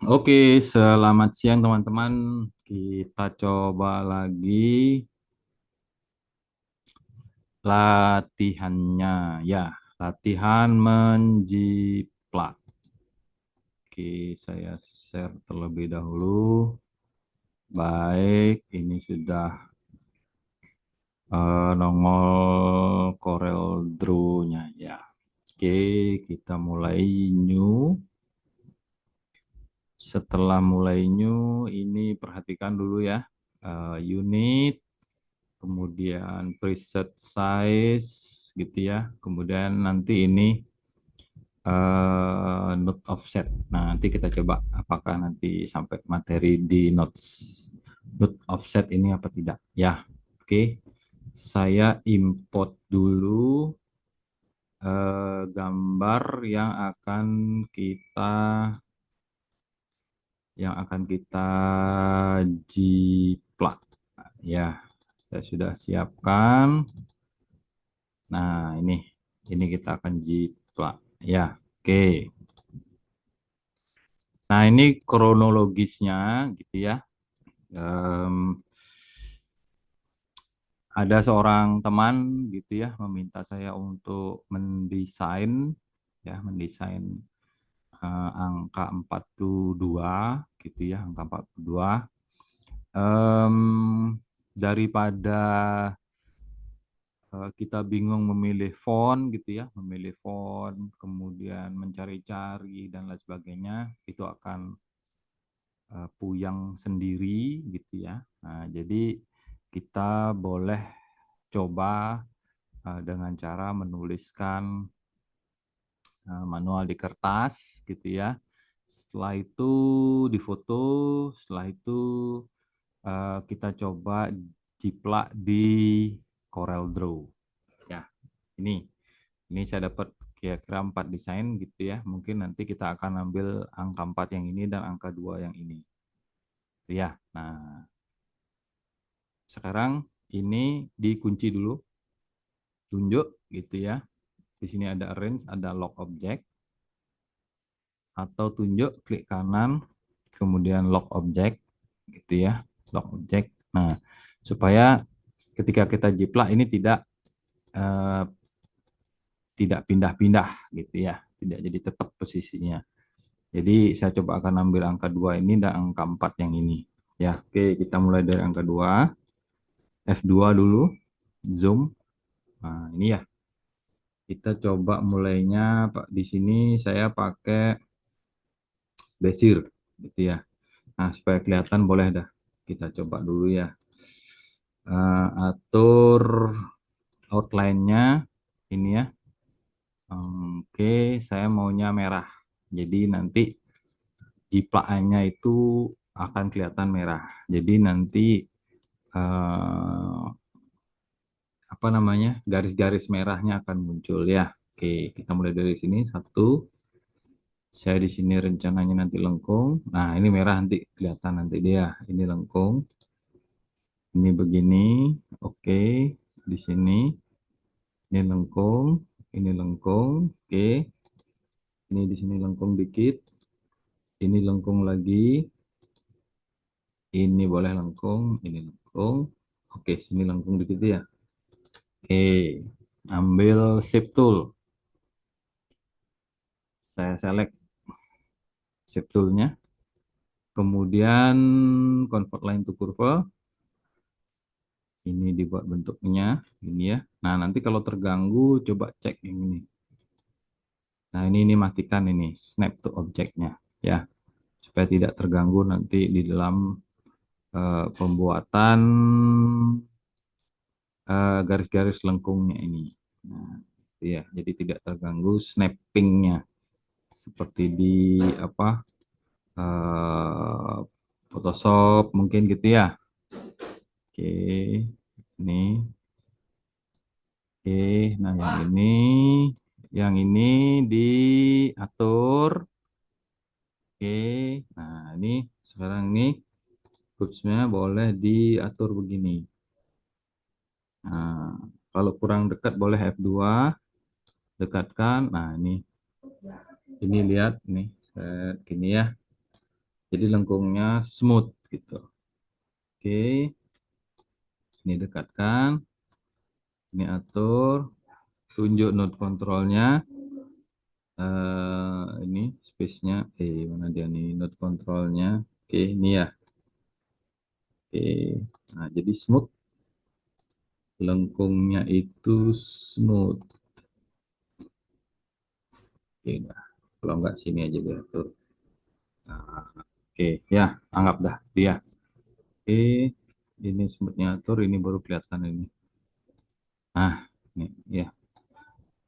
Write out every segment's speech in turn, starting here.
Oke, selamat siang teman-teman. Kita coba lagi latihannya. Ya, latihan menjiplak. Oke, saya share terlebih dahulu. Baik, ini sudah nongol Corel Draw-nya ya. Oke, kita mulai new. Setelah mulai new, ini perhatikan dulu ya. Unit, kemudian preset size gitu ya. Kemudian nanti ini node offset. Nah, nanti kita coba apakah nanti sampai materi di nodes node offset ini apa tidak. Ya, oke. Saya import dulu gambar kita yang akan kita jiplak. Ya, saya sudah siapkan. Nah, ini kita akan jiplak. Ya, oke. Nah, ini kronologisnya gitu ya. Em, ada seorang teman gitu ya meminta saya untuk mendesain angka 42 gitu ya, angka 42. Em, daripada kita bingung memilih font gitu ya, memilih font, kemudian mencari-cari dan lain sebagainya, itu akan puyang sendiri gitu ya. Nah, jadi kita boleh coba dengan cara menuliskan manual di kertas gitu ya. Setelah itu difoto, setelah itu kita coba jiplak di Corel Draw. Ya, ini ini saya dapat kira-kira 4 desain gitu ya. Mungkin nanti kita akan ambil angka 4 yang ini dan angka 2 yang ini. Ya, nah sekarang ini dikunci dulu, tunjuk gitu ya. Di sini ada arrange, ada lock object, atau tunjuk, klik kanan, kemudian lock object gitu ya, lock object. Nah, supaya ketika kita jiplak ini eh, tidak pindah-pindah gitu ya, tidak jadi tetap posisinya. Jadi saya coba akan ambil angka 2 ini dan angka 4 yang ini. Ya, oke, kita mulai dari angka 2. F2 dulu, zoom. Nah, ini ya. Kita coba mulainya Pak, di sini saya pakai Bezier gitu ya. Nah, supaya kelihatan boleh dah. Kita coba dulu ya. Atur outline-nya ini ya. Oke, saya maunya merah. Jadi nanti jiplakannya itu akan kelihatan merah. Jadi nanti eh, apa namanya, garis-garis merahnya akan muncul ya. Oke, kita mulai dari sini. Satu, saya di sini rencananya nanti lengkung. Nah, ini merah nanti kelihatan nanti dia. Ini lengkung. Ini begini. Oke, di sini. Ini lengkung. Ini lengkung. Oke, ini di sini lengkung dikit. Ini lengkung lagi. Ini boleh lengkung. Ini lengkung. Oke, sini lengkung dikit ya. Oke, ambil shape tool. Saya select shape toolnya. Kemudian convert line to curve. Ini dibuat bentuknya ini ya. Nah, nanti kalau terganggu coba cek yang ini. Nah, ini matikan ini snap to objeknya ya, supaya tidak terganggu nanti di dalam pembuatan garis-garis lengkungnya ini. Nah, itu ya. Jadi tidak terganggu snappingnya seperti di apa eh, Photoshop mungkin gitu ya. Oke, ini. Oke, nah yang ini diatur. Oke, nah ini sekarang nih kursinya boleh diatur begini. Nah, kalau kurang dekat boleh F2, dekatkan. Nah ini lihat nih, gini ya. Jadi lengkungnya smooth gitu. Oke, ini dekatkan, ini atur, tunjuk node kontrolnya. Ini space-nya, mana dia nih node kontrolnya? Oke, ini ya. Oke, nah jadi smooth, lengkungnya itu smooth. Oke, nah. Kalau nggak sini aja diatur. Nah, oke, ya, anggap dah dia. Oke, ini smoothnya atur, ini baru kelihatan ini. Nah, ini ya,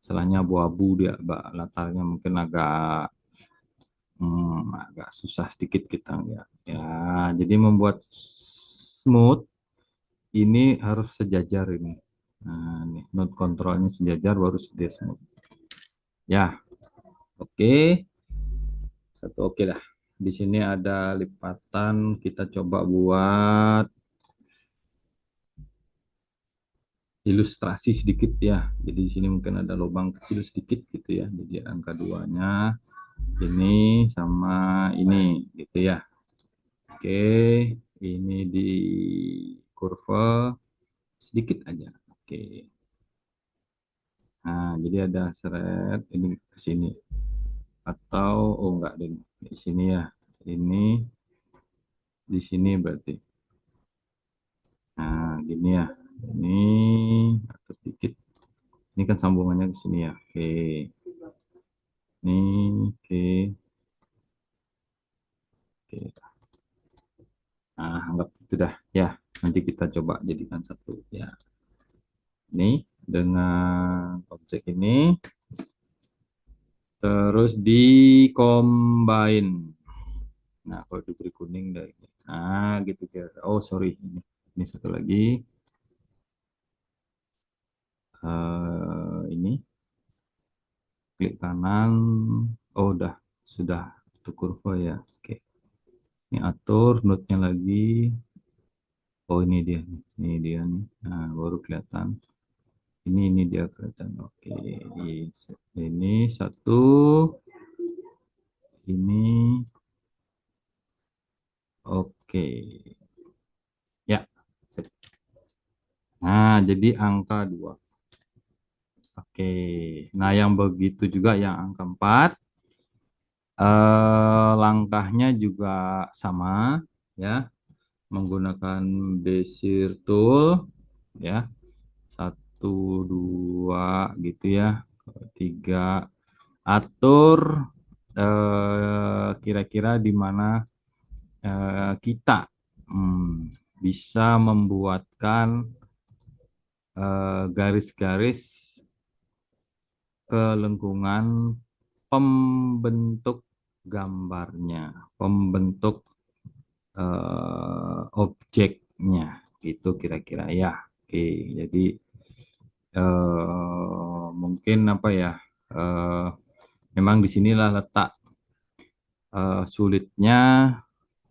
salahnya abu-abu dia, latarnya mungkin agak susah sedikit kita ya. Ya, jadi membuat smooth ini harus sejajar ini. Nah, ini node kontrolnya sejajar baru dia smooth. Ya, oke. Satu oke dah. Di sini ada lipatan, kita coba buat ilustrasi sedikit ya. Jadi di sini mungkin ada lubang kecil sedikit gitu ya. Jadi angka duanya ini sama ini gitu ya. Oke, ini di kurva sedikit aja. Oke. Nah, jadi ada seret ini ke sini atau oh enggak deh di sini ya. Ini di sini berarti. Nah, gini ya. Ini atau sedikit. Ini kan sambungannya ke sini ya. Oke. Ini oke. Oke. Nah, anggap itu dah ya. Nanti kita coba jadikan satu ya. Ini dengan objek ini terus di combine. Nah, kalau diberi kuning dari ini. Nah, gitu kira. Oh, sorry. Ini satu lagi. Ini klik kanan. Oh, sudah untuk kurva ya. Oke. Ini atur node-nya lagi. Oh, ini dia nih. Ini dia nih. Nah, baru kelihatan. Ini dia kelihatan. Oke. Ini satu. Ini oke. Ya. Nah, jadi angka 2. Oke. Nah, yang begitu juga yang angka 4. Langkahnya juga sama ya. Menggunakan Bezier tool ya. Satu, dua gitu ya. Tiga. Atur kira-kira di mana kita bisa membuatkan garis-garis ke lengkungan pembentuk gambarnya, pembentuk objeknya, gitu kira-kira ya. Oke, jadi mungkin apa ya? eh, Memang disinilah letak sulitnya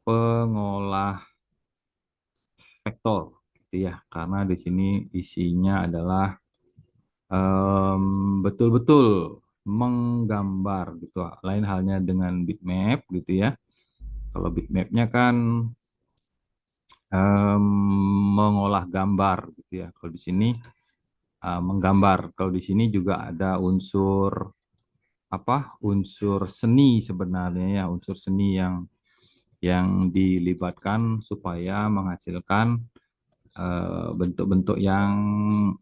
pengolah vektor, gitu ya, karena di sini isinya adalah betul-betul menggambar gitu. Lain halnya dengan bitmap gitu ya. Kalau bitmapnya kan em, mengolah gambar gitu ya. Kalau di sini menggambar. Kalau di sini juga ada unsur apa? Unsur seni sebenarnya ya, unsur seni yang dilibatkan supaya menghasilkan bentuk-bentuk yang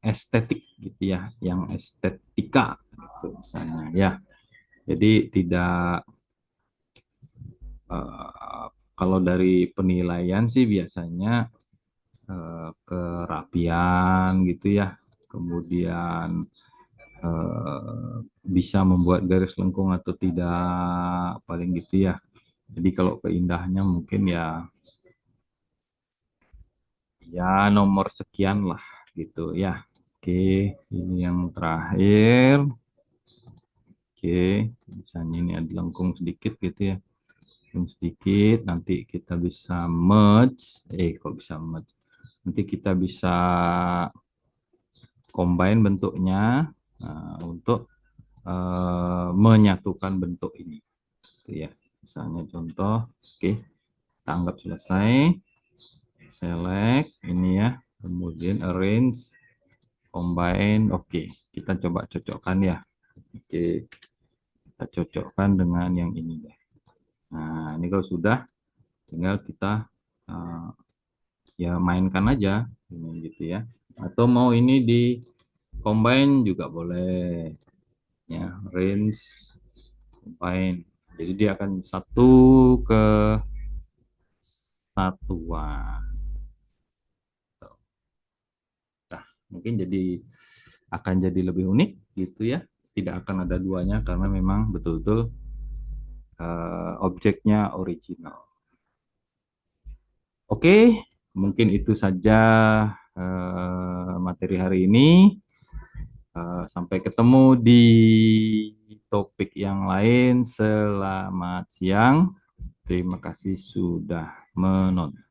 estetik gitu ya, yang estetika gitu misalnya ya. Jadi tidak eh, kalau dari penilaian sih biasanya kerapian gitu ya, kemudian bisa membuat garis lengkung atau tidak, paling gitu ya. Jadi kalau keindahannya mungkin ya nomor sekian lah gitu ya. Oke, ini yang terakhir. Oke, misalnya ini ada lengkung sedikit gitu ya. Lengkung sedikit, nanti kita bisa merge. Kok bisa merge? Nanti kita bisa combine bentuknya untuk menyatukan bentuk ini. Gitu ya. Misalnya contoh, oke. kita anggap selesai. Select ini ya, kemudian arrange, combine. Oke, kita coba cocokkan ya. Oke, kita cocokkan dengan yang ini deh. Nah, ini kalau sudah, tinggal kita ya mainkan aja, ini gitu ya. Atau mau ini di combine juga boleh, ya. Range, combine. Jadi dia akan satu ke satuan. Nah, mungkin akan jadi lebih unik gitu ya. Tidak akan ada duanya karena memang betul-betul objeknya original. Oke, mungkin itu saja materi hari ini. Sampai ketemu di topik yang lain. Selamat siang. Terima kasih sudah menonton.